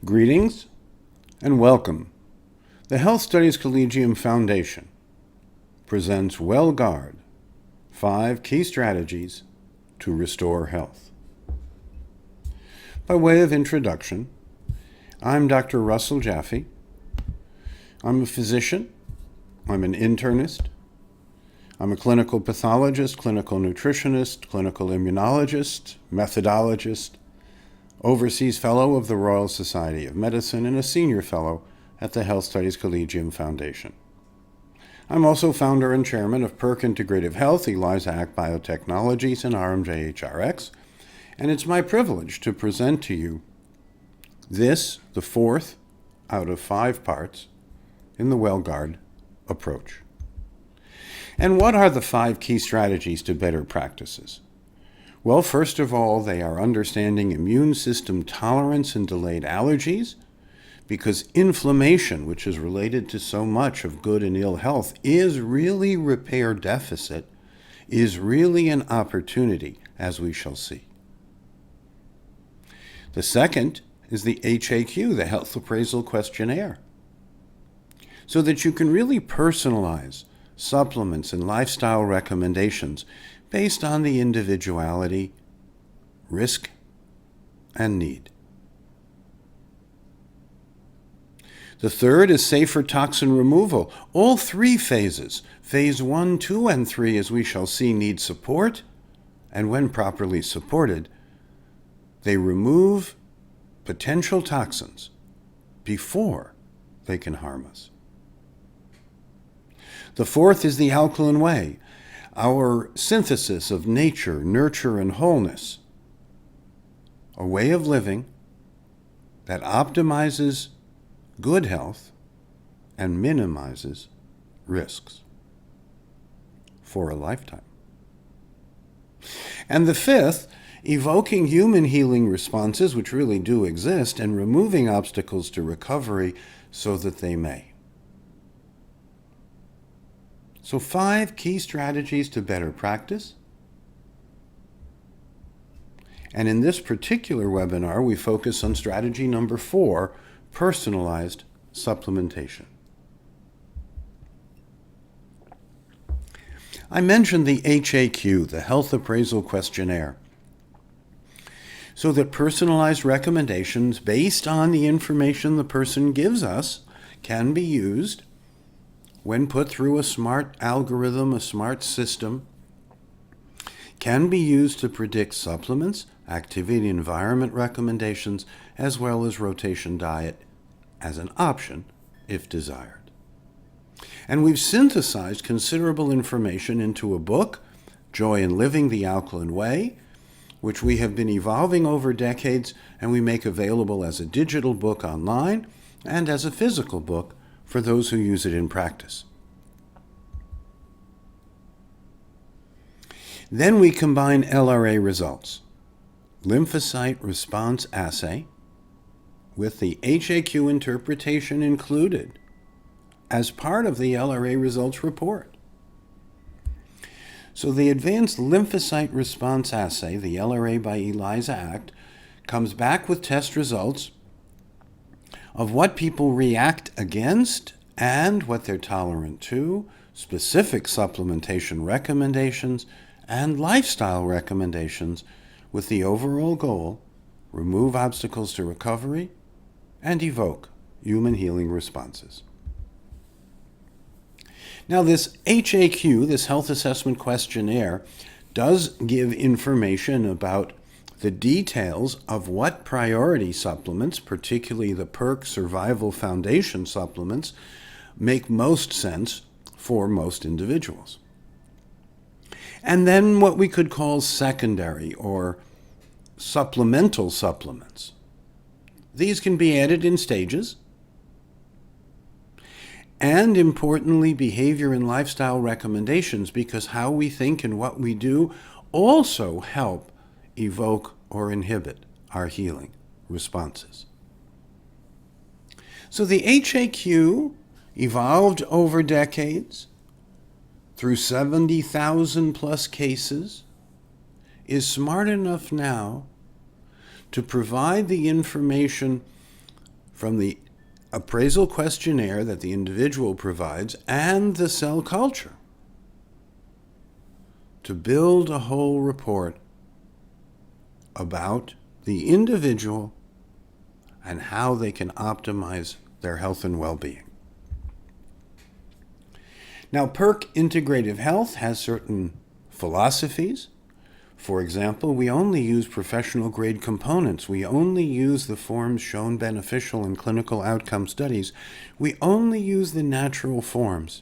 Greetings and welcome. The Health Studies Collegium Foundation presents WellGuard, 5 Key Strategies to Restore Health. By way of introduction, I'm Dr. Russell Jaffe. I'm a physician. I'm an internist. I'm a clinical pathologist, clinical nutritionist, clinical immunologist, methodologist, Overseas Fellow of the Royal Society of Medicine, and a Senior Fellow at the Health Studies Collegium Foundation. I'm also founder and chairman of Perk Integrative Health, ELISA Act Biotechnologies, and RMJHRX, and it's my privilege to present to you this, the 4th out of 5 parts in the WellGuard approach. And what are the 5 key strategies to better practices? Well, first of all, they are understanding immune system tolerance and delayed allergies, because inflammation, which is related to so much of good and ill health, is really repair deficit, is really an opportunity, as we shall see. The second is the HAQ, the Health Appraisal Questionnaire, so that you can really personalize supplements and lifestyle recommendations based on the individuality, risk, and need. The third is safer toxin removal. All 3 phases, phase 1, 2, and 3, as we shall see, need support, and when properly supported, they remove potential toxins before they can harm us. The fourth is the alkaline way, our synthesis of nature, nurture, and wholeness, a way of living that optimizes good health and minimizes risks for a lifetime. And the fifth, evoking human healing responses, which really do exist, and removing obstacles to recovery so that they may. So 5 key strategies to better practice. And in this particular webinar, we focus on strategy number 4, personalized supplementation. I mentioned the HAQ, the Health Appraisal Questionnaire, so that personalized recommendations based on the information the person gives us can be used when put through a smart algorithm, a smart system, can be used to predict supplements, activity environment recommendations, as well as rotation diet as an option if desired. And we've synthesized considerable information into a book, Joy in Living the Alkaline Way, which we have been evolving over decades, and we make available as a digital book online and as a physical book for those who use it in practice. Then we combine LRA results, lymphocyte response assay, with the HAQ interpretation included as part of the LRA results report. So the Advanced Lymphocyte Response Assay, the LRA by ELISA Act, comes back with test results of what people react against and what they're tolerant to, specific supplementation recommendations, and lifestyle recommendations, with the overall goal, remove obstacles to recovery and evoke human healing responses. Now, this HAQ, this Health Assessment Questionnaire, does give information about the details of what priority supplements, particularly the PERK Survival Foundation supplements, make most sense for most individuals. And then what we could call secondary or supplemental supplements. These can be added in stages. And importantly, behavior and lifestyle recommendations, because how we think and what we do also help evoke or inhibit our healing responses. So the HAQ evolved over decades through 70,000 plus cases, is smart enough now to provide the information from the appraisal questionnaire that the individual provides and the cell culture to build a whole report about the individual and how they can optimize their health and well-being. Now, PERC Integrative Health has certain philosophies. For example, we only use professional-grade components. We only use the forms shown beneficial in clinical outcome studies. We only use the natural forms.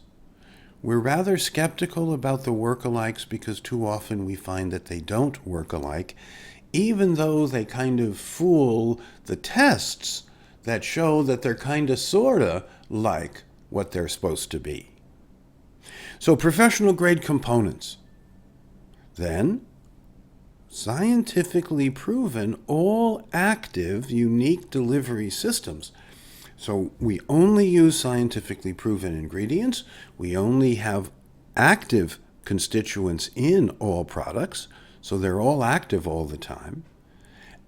We're rather skeptical about the work-alikes because too often we find that they don't work alike, even though they kind of fool the tests that show that they're kind of sorta like what they're supposed to be. So professional-grade components. Then, scientifically proven, all active, unique delivery systems. So we only use scientifically proven ingredients. We only have active constituents in all products, so they're all active all the time.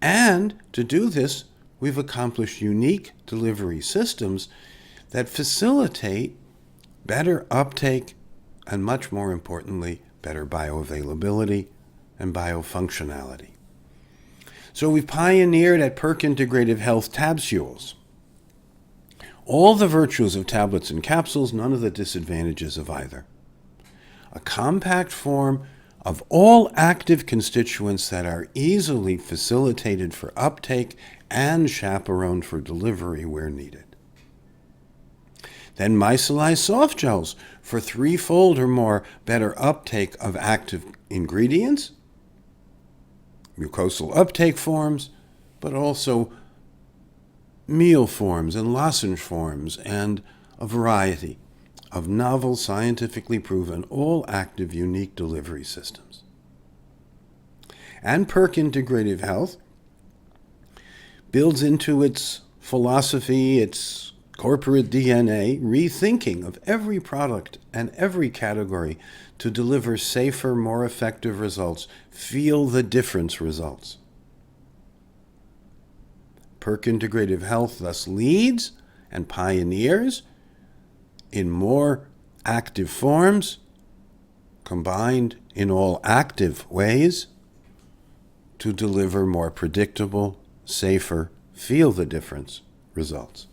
And to do this, we've accomplished unique delivery systems that facilitate better uptake and, much more importantly, better bioavailability and biofunctionality. So we've pioneered at PERC Integrative Health Tabsules. All the virtues of tablets and capsules, none of the disadvantages of either. A compact form of all active constituents that are easily facilitated for uptake and chaperoned for delivery where needed. Then micellized soft gels for threefold or more better uptake of active ingredients, mucosal uptake forms, but also meal forms and lozenge forms and a variety of novel, scientifically proven, all-active, unique delivery systems. And PERC Integrative Health builds into its philosophy, its corporate DNA, rethinking of every product and every category to deliver safer, more effective results, feel the difference results. PERC Integrative Health thus leads and pioneers in more active forms, combined in all active ways, to deliver more predictable, safer, feel the difference results.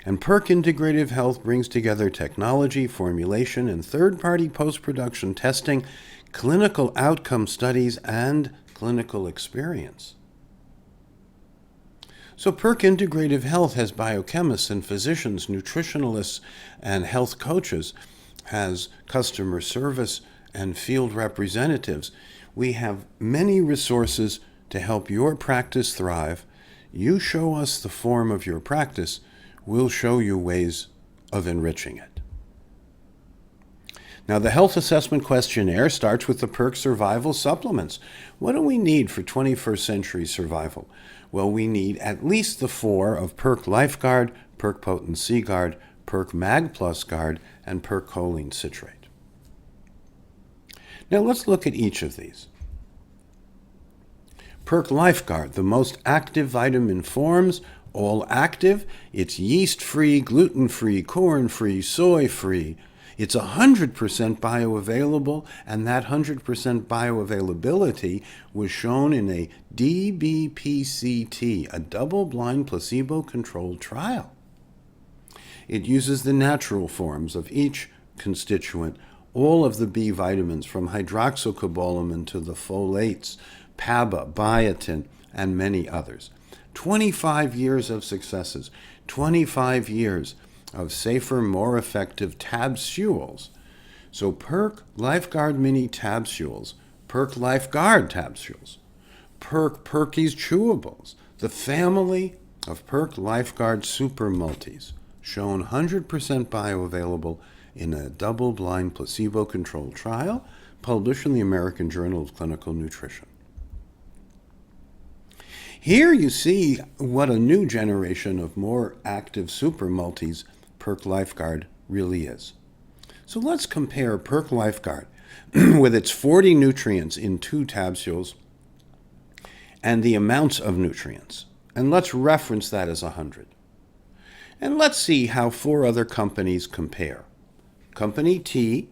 And PERC Integrative Health brings together technology, formulation, and third-party post-production testing, clinical outcome studies, and clinical experience. So PERC Integrative Health has biochemists and physicians, nutritionalists, and health coaches, has customer service and field representatives. We have many resources to help your practice thrive. You show us the form of your practice, we'll show you ways of enriching it. Now, the health assessment questionnaire starts with the PERC survival supplements. What do we need for 21st century survival? Well, we need at least the 4 of PERC LifeGuard, PERC Potent C Guard, PERC Mag Plus Guard, and PERC choline citrate. Now let's look at each of these. PERC LifeGuard, the most active vitamin forms, all active. It's yeast-free, gluten-free, corn-free, soy-free. It's 100% bioavailable, and that 100% bioavailability was shown in a DBPCT, a double-blind placebo-controlled trial. It uses the natural forms of each constituent, all of the B vitamins from hydroxycobalamin to the folates, PABA, biotin, and many others. 25 years of successes, 25 years of safer, more effective tabsules. So PERC LifeGuard Mini Tabsules, PERC LifeGuard Tabsules, PERC Perky's Chewables, the family of PERC LifeGuard Super Multis, shown 100% bioavailable in a double-blind placebo-controlled trial published in the American Journal of Clinical Nutrition. Here you see what a new generation of more active super multis PERC LifeGuard really is. So let's compare PERC LifeGuard with its 40 nutrients in 2 tabsules and the amounts of nutrients And let's reference that as 100. And let's see how 4 other companies compare. Company T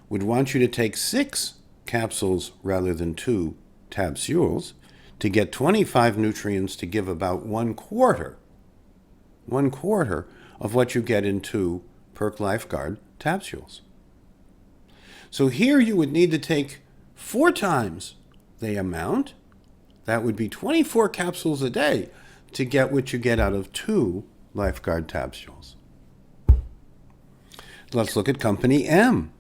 would want you to take 6 capsules rather than 2 tabsules to get 25 nutrients to give about 1/4 of what you get in 2 Perk Lifeguard tabsules. So here you would need to take 4 times the amount. That would be 24 capsules a day to get what you get out of 2 Lifeguard tabsules. Let's look at Company M,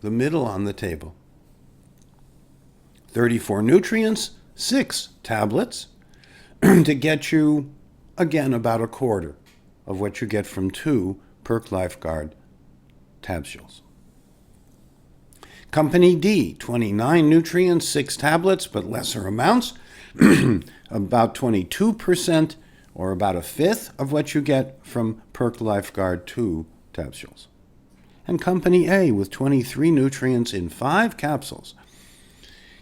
the middle on the table. 34 nutrients, 6 tablets to get you, again, about 1/4 of what you get from 2 Perk Lifeguard tabsules. Company D, 29 nutrients, 6 tablets, but lesser amounts, about 22%, or about 1/5 of what you get from Perk Lifeguard 2 tabsules. And Company A, with 23 nutrients in 5 capsules,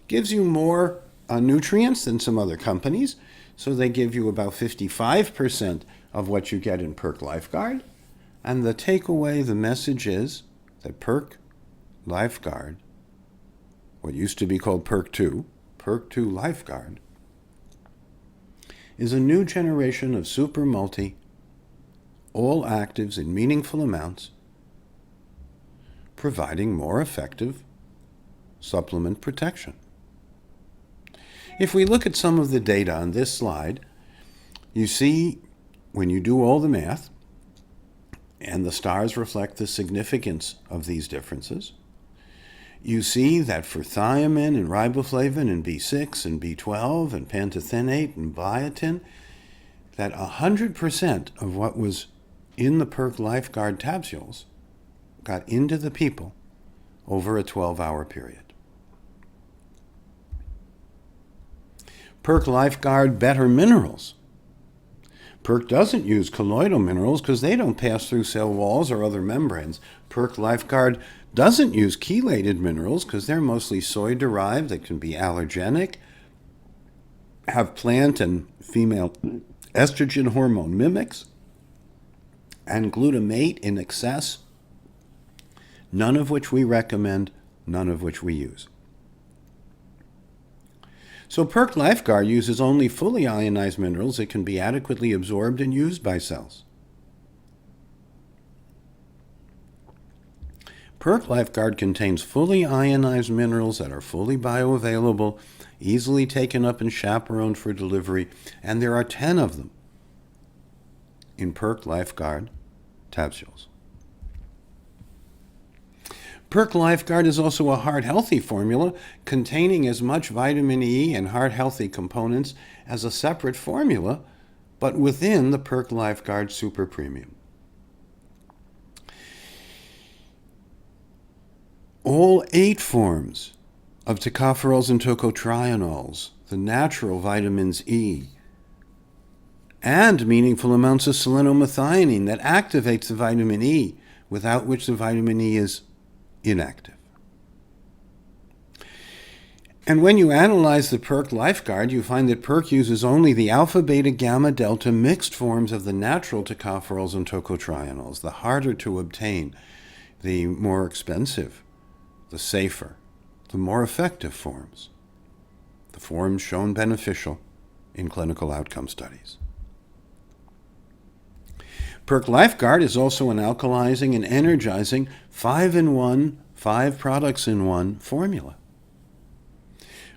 gives you more nutrients than some other companies, so they give you about 55% of what you get in Perk Lifeguard. And the takeaway, the message is that Perk Lifeguard, what used to be called Perk 2 Lifeguard, is a new generation of super multi, all actives in meaningful amounts, providing more effective supplement protection. If we look at some of the data on this slide, you see when you do all the math, and the stars reflect the significance of these differences, you see that for thiamine and riboflavin and B6 and B12 and pantothenate and biotin, that 100% of what was in the Perk Lifeguard tabsules got into the people over a 12-hour period. Perk Lifeguard Better Minerals. Perk doesn't use colloidal minerals because they don't pass through cell walls or other membranes. Perk Lifeguard doesn't use chelated minerals because they're mostly soy-derived. They can be allergenic, have plant and female estrogen hormone mimics, and glutamate in excess, none of which we recommend, none of which we use. So Perk Lifeguard uses only fully ionized minerals that can be adequately absorbed and used by cells. Perk Lifeguard contains fully ionized minerals that are fully bioavailable, easily taken up and chaperoned for delivery, and there are 10 of them in Perk Lifeguard tabsules. Perk Lifeguard is also a heart-healthy formula containing as much vitamin E and heart-healthy components as a separate formula, but within the Perk Lifeguard Super Premium. All 8 forms of tocopherols and tocotrienols, the natural vitamins E, and meaningful amounts of selenomethionine that activates the vitamin E, without which the vitamin E is inactive. And when you analyze the Perk Lifeguard, you find that Perk uses only the alpha, beta, gamma, delta mixed forms of the natural tocopherols and tocotrienols, the harder to obtain, the more expensive, the safer, the more effective forms, the forms shown beneficial in clinical outcome studies. Perk Lifeguard is also an alkalizing and energizing 5-in-1, 5 products in 1 formula.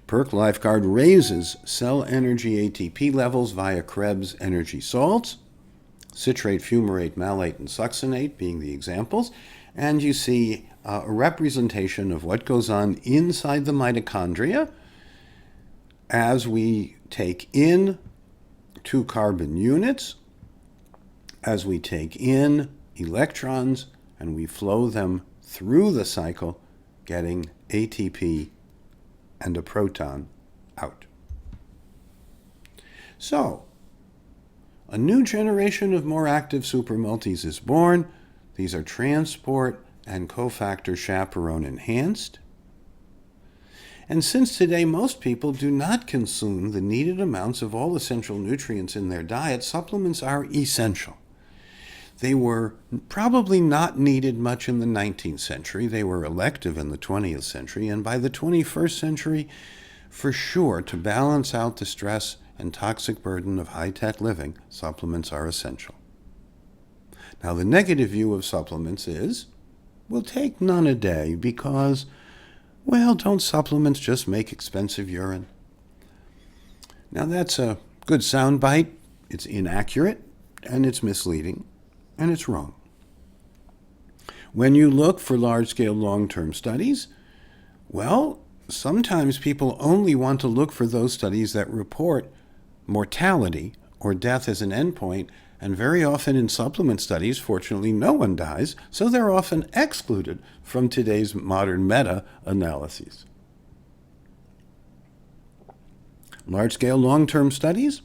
Perk Lifeguard raises cell energy ATP levels via Krebs energy salts, citrate, fumarate, malate, and succinate being the examples, and you see a representation of what goes on inside the mitochondria as we take in 2 carbon units, as we take in electrons and we flow them through the cycle, getting ATP and a proton out. So, a new generation of more active supermultis is born. These are transport and cofactor chaperone enhanced. And since today most people do not consume the needed amounts of all essential nutrients in their diet, supplements are essential. They were probably not needed much in the 19th century. They were elective in the 20th century. And by the 21st century, for sure, to balance out the stress and toxic burden of high-tech living, supplements are essential. Now, the negative view of supplements is, we'll take none a day because, well, don't supplements just make expensive urine? Now, that's a good soundbite. It's inaccurate, and it's misleading, and it's wrong. When you look for large-scale long-term studies, well, sometimes people only want to look for those studies that report mortality or death as an endpoint, and very often in supplement studies, fortunately, no one dies, so they're often excluded from today's modern meta-analyses. Large-scale long-term studies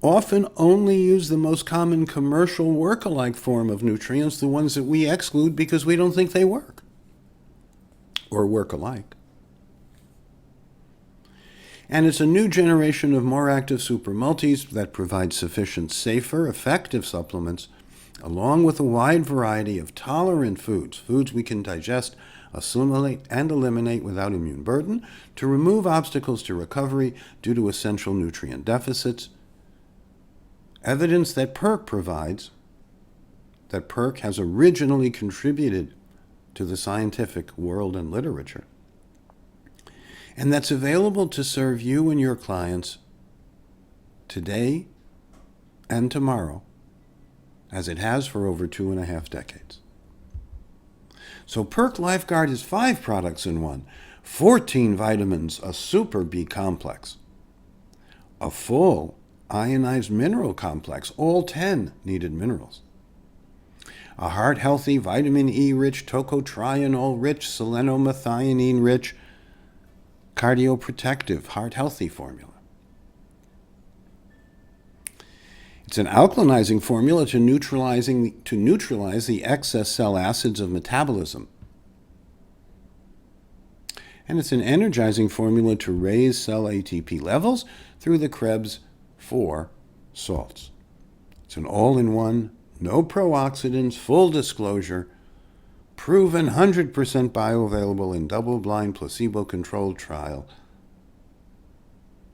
often only use the most common commercial work-alike form of nutrients, the ones that we exclude because we don't think they work or work alike. And it's a new generation of more active supermultis that provide sufficient, safer, effective supplements, along with a wide variety of tolerant foods we can digest, assimilate, and eliminate without immune burden, to remove obstacles to recovery due to essential nutrient deficits. Evidence that PERC provides, that PERC has originally contributed to the scientific world and literature, and that's available to serve you and your clients today and tomorrow, as it has for over 2.5 decades. So PERC LifeGuard is 5 products in one: 14 vitamins, a super B complex, a full ionized mineral complex, all 10 needed minerals, a heart-healthy, vitamin E-rich, tocotrienol-rich, selenomethionine-rich, cardioprotective, heart-healthy formula. It's an alkalinizing formula to neutralize the excess cell acids of metabolism. And it's an energizing formula to raise cell ATP levels through the Krebs 4 salts. It's an all-in-one, no pro-oxidants, full disclosure, proven 100% bioavailable in double-blind, placebo-controlled trial,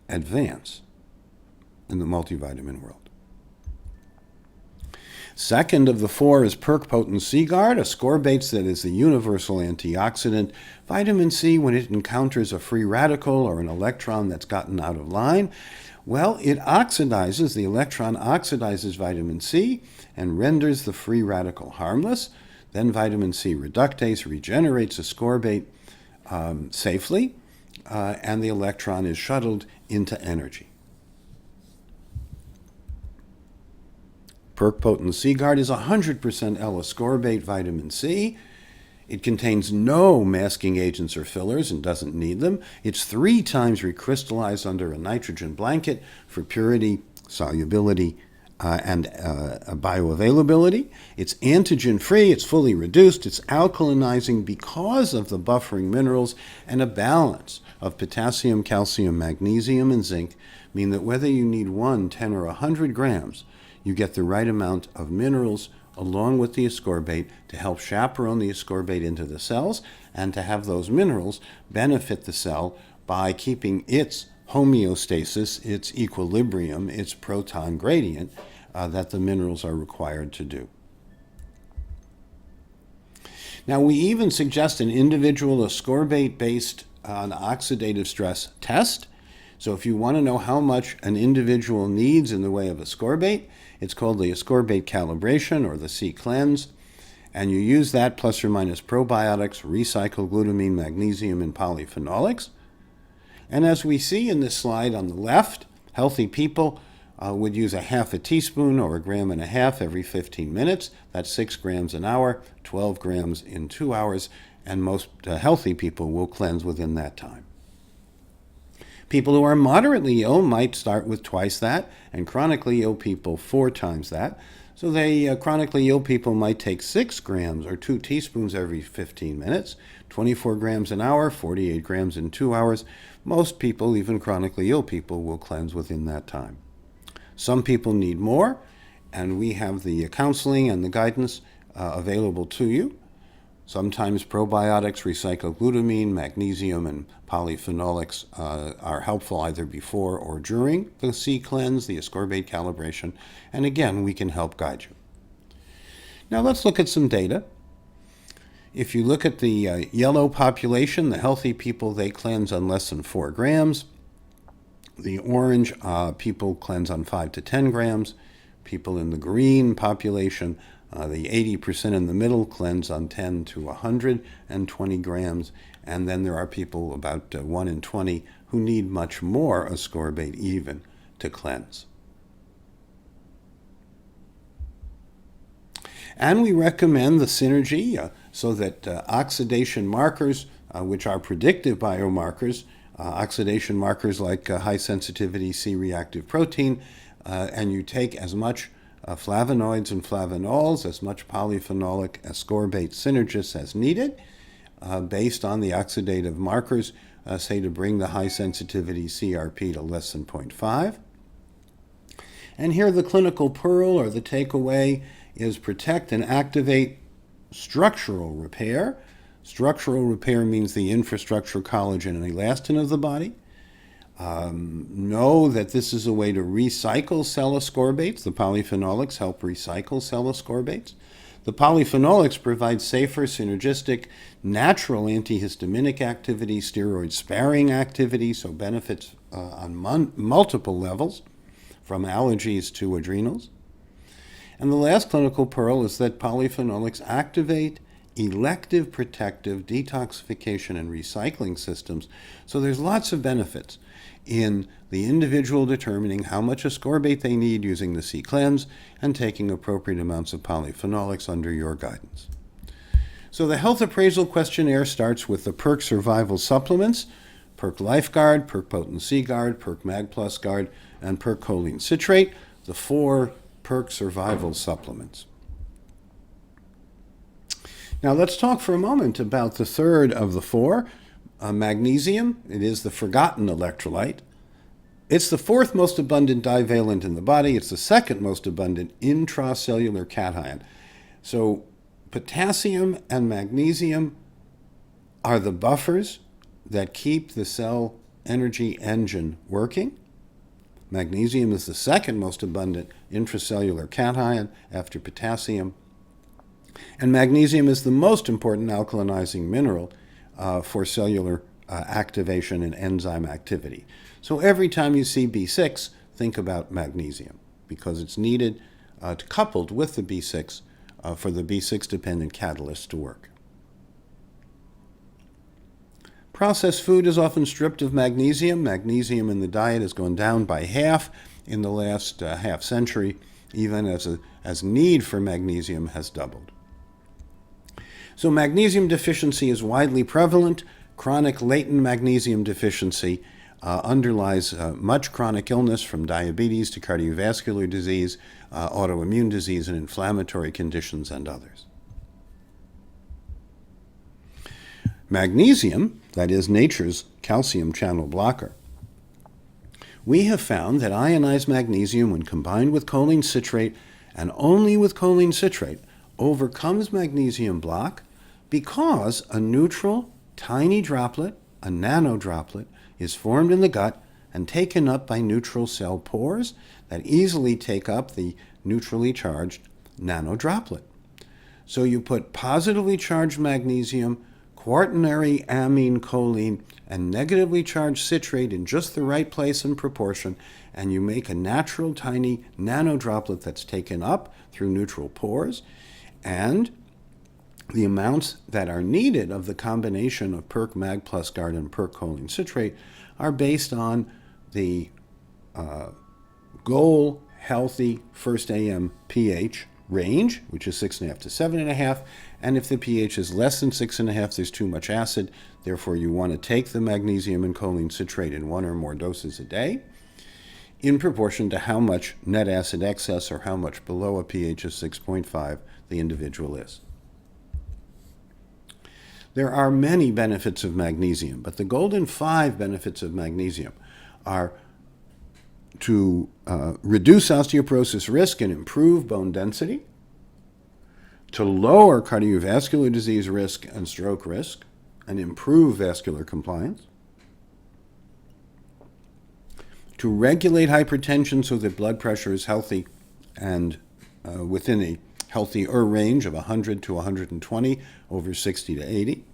advance in the multivitamin world. Second of the 4 is PERC Potent C Guard, ascorbates that is the universal antioxidant. Vitamin C, when it encounters a free radical or an electron that's gotten out of line, well, it oxidizes, the electron oxidizes vitamin C and renders the free radical harmless. Then vitamin C reductase regenerates ascorbate safely, and the electron is shuttled into energy. PERC Potent C Guard is 100% L-ascorbate vitamin C. It contains no masking agents or fillers and doesn't need them. It's 3 times recrystallized under a nitrogen blanket for purity, solubility, and bioavailability. It's antigen-free, it's fully reduced, it's alkalinizing because of the buffering minerals, and a balance of potassium, calcium, magnesium, and zinc mean that whether you need 1, 10, or 100 grams, you get the right amount of minerals along with the ascorbate to help chaperone the ascorbate into the cells and to have those minerals benefit the cell by keeping its homeostasis, its equilibrium, its proton gradient that the minerals are required to do. Now, we even suggest an individual ascorbate-based oxidative stress test. So if you want to know how much an individual needs in the way of ascorbate, it's called the ascorbate calibration or the C-cleanse, and you use that plus or minus probiotics, recycled glutamine, magnesium, and polyphenolics. And as we see in this slide on the left, healthy people would use a half a teaspoon or 1.5 grams every 15 minutes. That's 6 grams an hour, 12 grams in 2 hours, and most healthy people will cleanse within that time. People who are moderately ill might start with twice that, and chronically ill people 4 times that. So chronically ill people might take 6 grams or 2 teaspoons every 15 minutes, 24 grams an hour, 48 grams in 2 hours. Most people, even chronically ill people, will cleanse within that time. Some people need more, and we have the counseling and the guidance available to you. Sometimes probiotics, recycled glutamine, magnesium, and polyphenolics are helpful either before or during the C cleanse, the ascorbate calibration, and again, we can help guide you. Now let's look at some data. If you look at the yellow population, the healthy people, they cleanse on less than 4 grams. The orange people cleanse on 5 to 10 grams. People in the green population, the 80% in the middle, cleanse on 10 to 120 grams. And then there are people, about 1 in 20, who need much more ascorbate even to cleanse. And we recommend the synergy so that oxidation markers, which are predictive biomarkers, oxidation markers like high sensitivity C-reactive protein, and you take as much flavonoids and flavanols, as much polyphenolic ascorbate synergists as needed, based on the oxidative markers, say to bring the high sensitivity CRP to less than 0.5. And here the clinical pearl, or the takeaway, is protect and activate structural repair. Structural repair means the infrastructure, collagen, and elastin of the body. Know that this is a way to recycle cell ascorbates. The polyphenolics help recycle cell ascorbates. The polyphenolics provide safer, synergistic, natural antihistaminic activity, steroid-sparing activity, so benefits on multiple levels, from allergies to adrenals. And the last clinical pearl is that polyphenolics activate elective protective detoxification and recycling systems. So there's lots of benefits in the individual determining how much ascorbate they need using the C-cleanse and taking appropriate amounts of polyphenolics under your guidance. So the health appraisal questionnaire starts with the PERC survival supplements: PERC LifeGuard, PERC Potency Guard, PERC Mag Plus Guard, and PERC choline citrate, the 4 PERC survival supplements. Now let's talk for a moment about the third of the 4, magnesium. It is the forgotten electrolyte. It's the 4th most abundant divalent in the body. It's the 2nd most abundant intracellular cation. So potassium and magnesium are the buffers that keep the cell energy engine working. Magnesium is the 2nd most abundant intracellular cation after potassium. And magnesium is the most important alkalinizing mineral for cellular activation and enzyme activity. So every time you see B6, think about magnesium, because it's needed coupled with the B6 for the B6-dependent catalyst to work. Processed food is often stripped of magnesium. Magnesium in the diet has gone down by half in the last half century, even as need for magnesium has doubled. So magnesium deficiency is widely prevalent. Chronic latent magnesium deficiency underlies much chronic illness, from diabetes to cardiovascular disease, autoimmune disease, and inflammatory conditions, and others. Magnesium, that is nature's calcium channel blocker. We have found that ionized magnesium, when combined with choline citrate, and only with choline citrate, overcomes magnesium block, because a neutral, tiny droplet, a nanodroplet, is formed in the gut and taken up by neutral cell pores that easily take up the neutrally charged nanodroplet. So you put positively charged magnesium, quaternary amine choline, and negatively charged citrate in just the right place and proportion, and you make a natural tiny nanodroplet that's taken up through neutral pores, and the amounts that are needed of the combination of PERC Mag Plus Guard and PERC choline citrate are based on the goal healthy first AM pH range, which is 6.5 to 7.5, and if the pH is less than 6.5, there's too much acid. Therefore, you want to take the magnesium and choline citrate in 1 or more doses a day in proportion to how much net acid excess or how much below a pH of 6.5 the individual is. There are many benefits of magnesium, but the golden 5 benefits of magnesium are to reduce osteoporosis risk and improve bone density, to lower cardiovascular disease risk and stroke risk, and improve vascular compliance, to regulate hypertension so that blood pressure is healthy and within a healthier range of 100 to 120 over 60 to 80.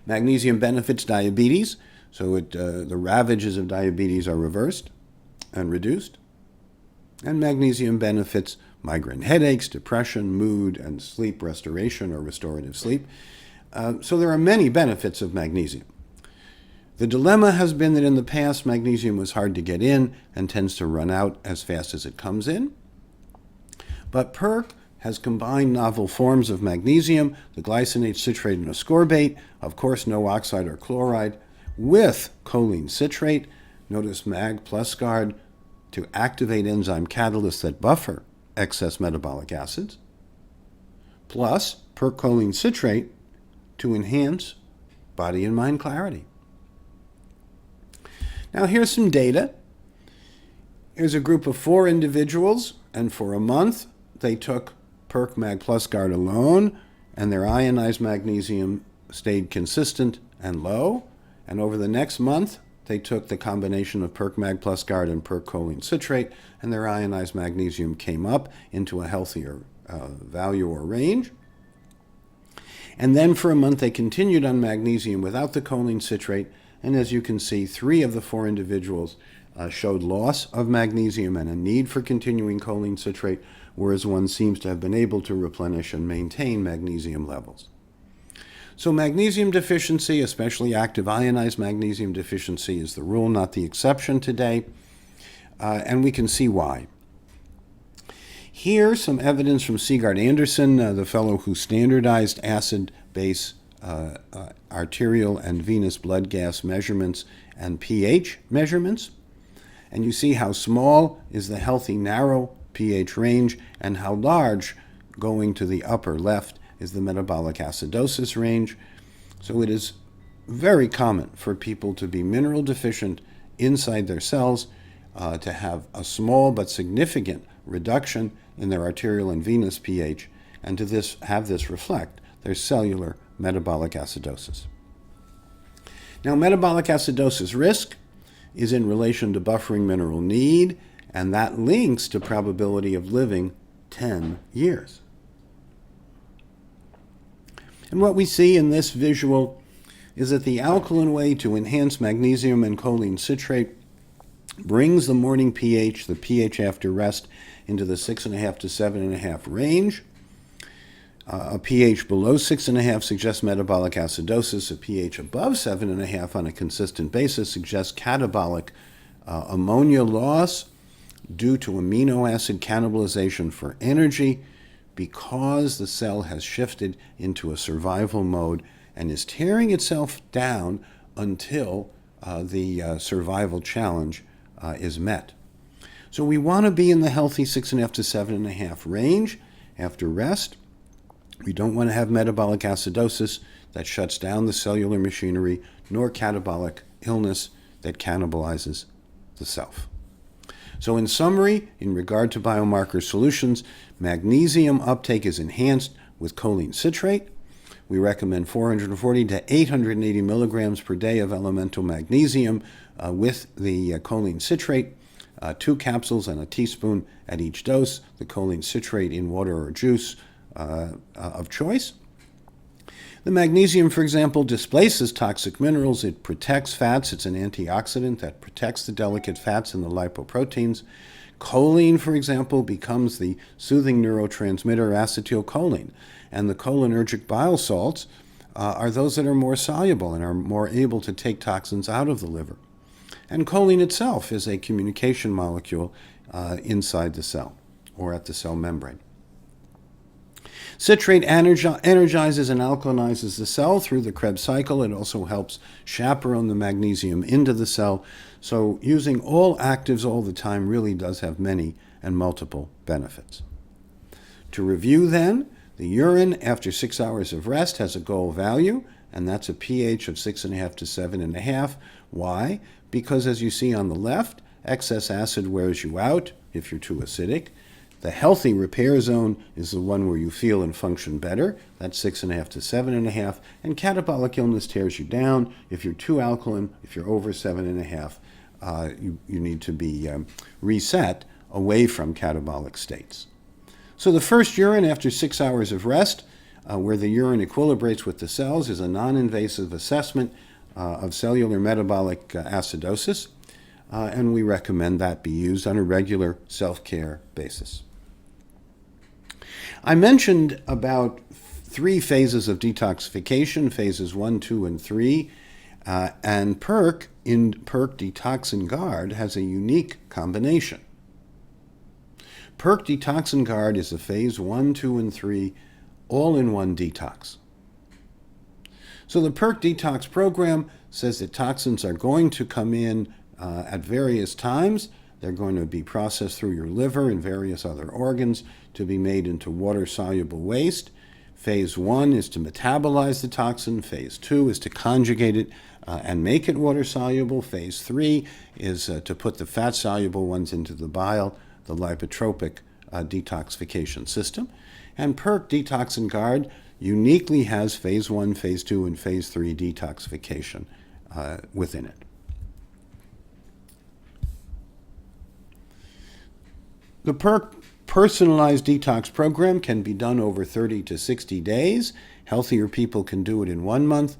Magnesium benefits diabetes, so the ravages of diabetes are reversed and reduced. And magnesium benefits migraine headaches, depression, mood, and sleep restoration or restorative sleep. So there are many benefits of magnesium. The dilemma has been that in the past, magnesium was hard to get in and tends to run out as fast as it comes in. But PERC has combined novel forms of magnesium, the glycinate, citrate, and ascorbate, of course no oxide or chloride, with choline citrate, notice Mag plus guard, to activate enzyme catalysts that buffer excess metabolic acids, plus PERC choline citrate to enhance body and mind clarity. Now here's some data. Here's a group of 4 individuals, and for a month they took PERC Mag plus guard alone, and their ionized magnesium stayed consistent and low. And over the next month, they took the combination of PERC Mag plus guard and PERC choline citrate, and their ionized magnesium came up into a healthier value or range. And then for a month, they continued on magnesium without the choline citrate, and as you can see, 3 of the 4 individuals showed loss of magnesium and a need for continuing choline citrate, whereas one seems to have been able to replenish and maintain magnesium levels. So magnesium deficiency, especially active ionized magnesium deficiency, is the rule, not the exception today, and we can see why. Here's some evidence from Sigurd Andersen, the fellow who standardized acid-base arterial and venous blood gas measurements and pH measurements. And you see how small is the healthy narrow pH range and how large, going to the upper left, is the metabolic acidosis range. So it is very common for people to be mineral deficient inside their cells, to have a small but significant reduction in their arterial and venous pH, and to have this reflect their cellular metabolic acidosis. Now, metabolic acidosis risk is in relation to buffering mineral need, and that links to probability of living 10 years. And what we see in this visual is that the alkaline way to enhance magnesium and choline citrate brings the morning pH, the pH after rest, into the 6.5 to 7.5 range. A pH below 6.5 suggests metabolic acidosis. A pH above 7.5 on a consistent basis suggests catabolic ammonia loss due to amino acid cannibalization for energy, because the cell has shifted into a survival mode and is tearing itself down until the survival challenge is met. So we want to be in the healthy 6.5 to 7.5 range after rest. We don't want to have metabolic acidosis that shuts down the cellular machinery, nor catabolic illness that cannibalizes the self. So in summary, in regard to biomarker solutions, magnesium uptake is enhanced with choline citrate. We recommend 440 to 880 milligrams per day of elemental magnesium with the choline citrate, 2 capsules and a teaspoon at each dose, the choline citrate in water or juice of choice. The magnesium, for example, displaces toxic minerals. It protects fats. It's an antioxidant that protects the delicate fats and the lipoproteins. Choline, for example, becomes the soothing neurotransmitter acetylcholine. And the cholinergic bile salts are those that are more soluble and are more able to take toxins out of the liver. And choline itself is a communication molecule inside the cell or at the cell membrane. Citrate energizes and alkalinizes the cell through the Krebs cycle. It also helps chaperone the magnesium into the cell. So using all actives all the time really does have many and multiple benefits. To review then, the urine after 6 hours of rest has a goal value, and that's a pH of 6.5 to 7.5. Why? Because as you see on the left, excess acid wears you out if you're too acidic. The healthy repair zone is the one where you feel and function better. That's 6.5 to 7.5. And catabolic illness tears you down. If you're too alkaline, if you're over 7.5, you need to be reset away from catabolic states. So the first urine after 6 hours of rest, where the urine equilibrates with the cells, is a non-invasive assessment of cellular metabolic acidosis, and we recommend that be used on a regular self-care basis. I mentioned about 3 phases of detoxification, phases 1, 2, and 3, and PERC in PERC Detoxin Guard has a unique combination. PERC Detoxin Guard is a phase 1, 2, and 3 all-in-one detox. So the PERC detox program says that toxins are going to come in at various times. They're going to be processed through your liver and various other organs to be made into water-soluble waste. Phase 1 is to metabolize the toxin. Phase 2 is to conjugate it and make it water-soluble. Phase 3 is to put the fat-soluble ones into the bile, the lipotropic detoxification system. And PERC Detoxin Guard uniquely has phase 1, phase 2, and phase 3 detoxification within it. The PERC personalized detox program can be done over 30 to 60 days. Healthier people can do it in 1 month.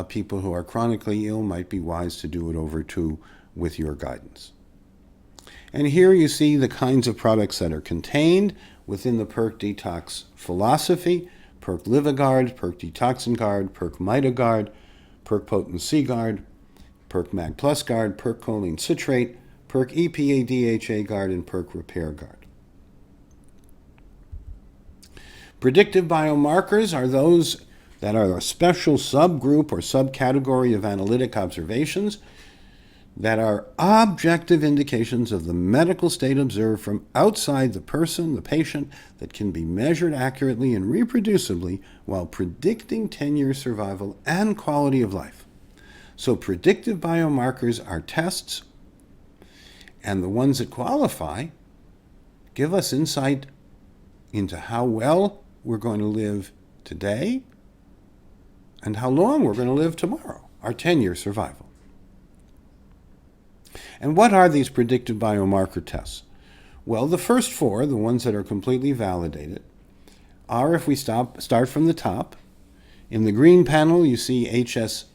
People who are chronically ill might be wise to do it over 2 with your guidance. And here you see the kinds of products that are contained within the PERC detox philosophy: PERC LivaGuard, PERC Detoxin Guard, PERC MitoGuard, PERC Potency Guard, PERC Mag Plus Guard, PERC Choline Citrate, PERC EPA DHA Guard, and PERC Repair Guard. Predictive biomarkers are those that are a special subgroup or subcategory of analytic observations that are objective indications of the medical state observed from outside the person, the patient, that can be measured accurately and reproducibly while predicting 10-year survival and quality of life. So predictive biomarkers are tests, and the ones that qualify give us insight into how well we're going to live today and how long we're going to live tomorrow, our 10-year survival. And what are these predictive biomarker tests? Well, the first 4, the ones that are completely validated, are, if we start from the top, in the green panel you see HS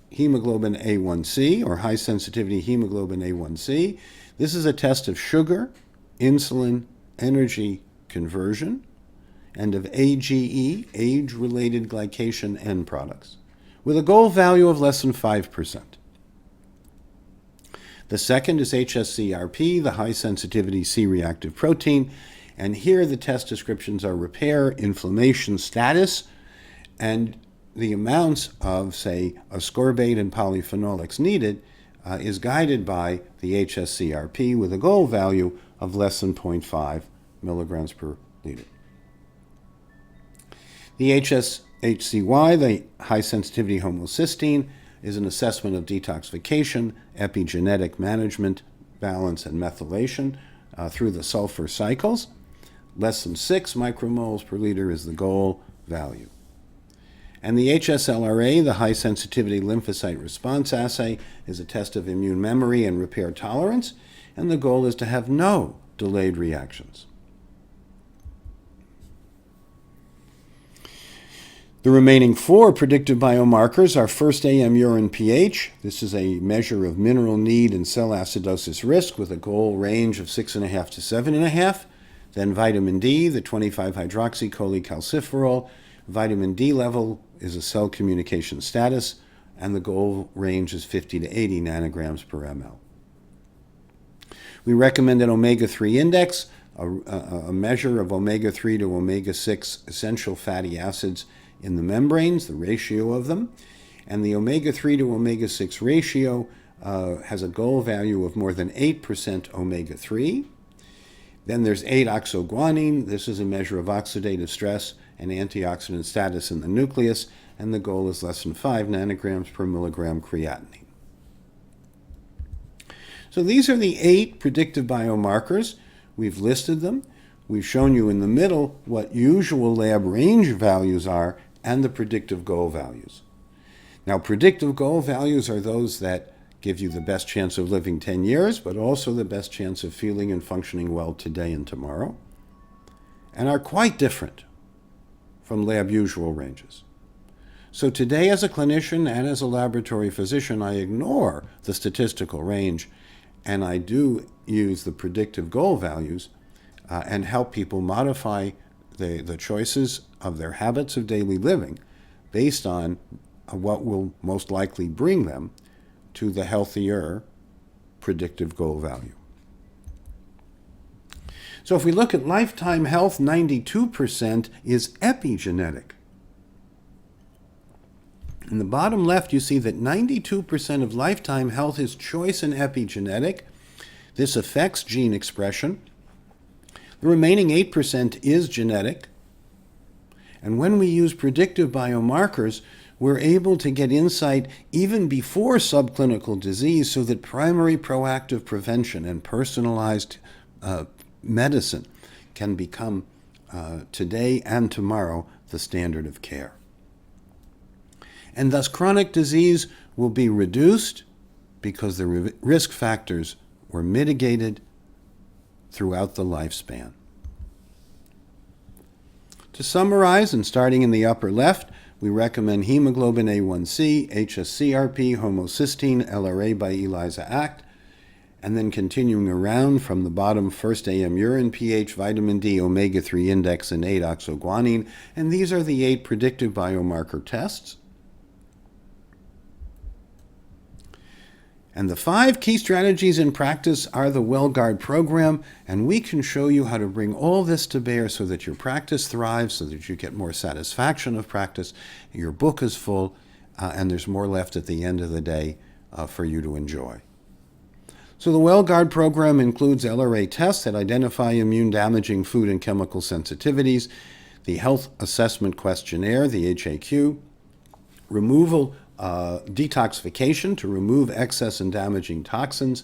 hemoglobin A1C, or high sensitivity hemoglobin A1C. This is a test of sugar, insulin, energy conversion, and of AGE, age-related glycation end products, with a goal value of less than 5%. The second is HSCRP, the high-sensitivity C-reactive protein, and here the test descriptions are repair, inflammation status, and the amounts of, say, ascorbate and polyphenolics needed is guided by the HSCRP with a goal value of less than 0.5 milligrams per liter. The HSHCY, the high-sensitivity homocysteine, is an assessment of detoxification, epigenetic management, balance, and methylation through the sulfur cycles. Less than 6 micromoles per liter is the goal value. And the HSLRA, the high-sensitivity lymphocyte response assay, is a test of immune memory and repair tolerance, and the goal is to have no delayed reactions. The remaining 4 predictive biomarkers are first AM urine pH. This is a measure of mineral need and cell acidosis risk with a goal range of 6.5 to 7.5. Then vitamin D, the 25-hydroxycholecalciferol. Vitamin D level is a cell communication status, and the goal range is 50 to 80 nanograms per ml. We recommend an omega-3 index a measure of omega-3 to omega-6 essential fatty acids in the membranes, the ratio of them. And the omega-3 to omega-6 ratio has a goal value of more than 8% omega-3. Then there's 8-oxoguanine. This is a measure of oxidative stress and antioxidant status in the nucleus, and the goal is less than 5 nanograms per milligram creatinine. So these are the 8 predictive biomarkers. We've listed them. We've shown you in the middle what usual lab range values are and the predictive goal values. Now, predictive goal values are those that give you the best chance of living 10 years, but also the best chance of feeling and functioning well today and tomorrow, and are quite different from lab usual ranges. So today, as a clinician and as a laboratory physician, I ignore the statistical range, and I do use the predictive goal values and help people modify the choices of their habits of daily living based on what will most likely bring them to the healthier predictive goal value. So if we look at lifetime health, 92% is epigenetic. In the bottom left, you see that 92% of lifetime health is choice and epigenetic. This affects gene expression. The remaining 8% is genetic. And when we use predictive biomarkers, we're able to get insight even before subclinical disease so that primary proactive prevention and personalized medicine can become today and tomorrow the standard of care. And thus chronic disease will be reduced because the risk factors were mitigated throughout the lifespan. To summarize, and starting in the upper left, we recommend hemoglobin A1C, HSCRP, homocysteine, LRA by ELISA ACT, and then continuing around from the bottom, first AM urine pH, vitamin D, omega-3 index, and 8-oxoguanine. And these are the 8 predictive biomarker tests. And the 5 key strategies in practice are the WellGuard program, and we can show you how to bring all this to bear so that your practice thrives, so that you get more satisfaction of practice, your book is full, and there's more left at the end of the day for you to enjoy. So the WellGuard program includes LRA tests that identify immune-damaging food and chemical sensitivities, the Health Assessment Questionnaire, the HAQ, detoxification to remove excess and damaging toxins,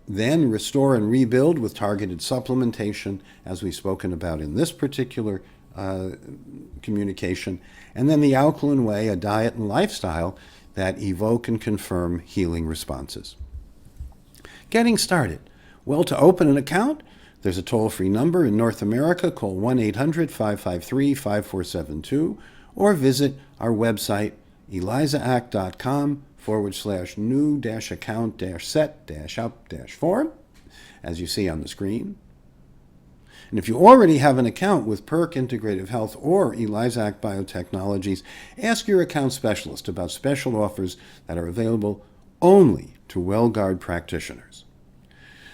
then restore and rebuild with targeted supplementation, as we've spoken about in this particular communication, and then the alkaline way, a diet and lifestyle that evoke and confirm healing responses. Getting started. Well, to open an account, there's a toll-free number in North America. Call 1-800-553-5472 or visit our website, ELISAAct.com/new-account-set-up-form, as you see on the screen. And if you already have an account with PERC Integrative Health or ELISA ACT Biotechnologies, ask your account specialist about special offers that are available only to WellGuard practitioners.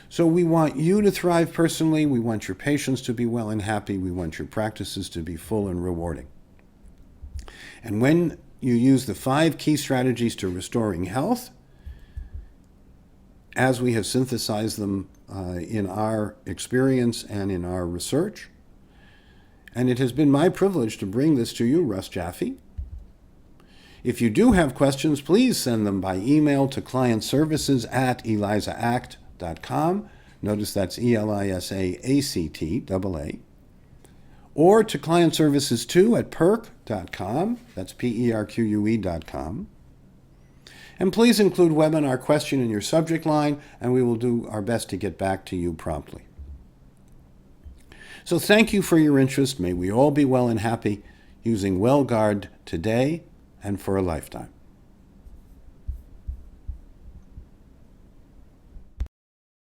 So we want you to thrive personally. We want your patients to be well and happy. We want your practices to be full and rewarding. And when you use the 5 key strategies to restoring health, as we have synthesized them in our experience and in our research, and it has been my privilege to bring this to you, Russ Jaffe. If you do have questions, please send them by email to clientservices@elisaact.com. Notice that's ELISAACT, or to clientservices2@perq.com. That's PERQUE.com. And please include webinar question in your subject line, and we will do our best to get back to you promptly. So thank you for your interest. May we all be well and happy using WellGuard today and for a lifetime.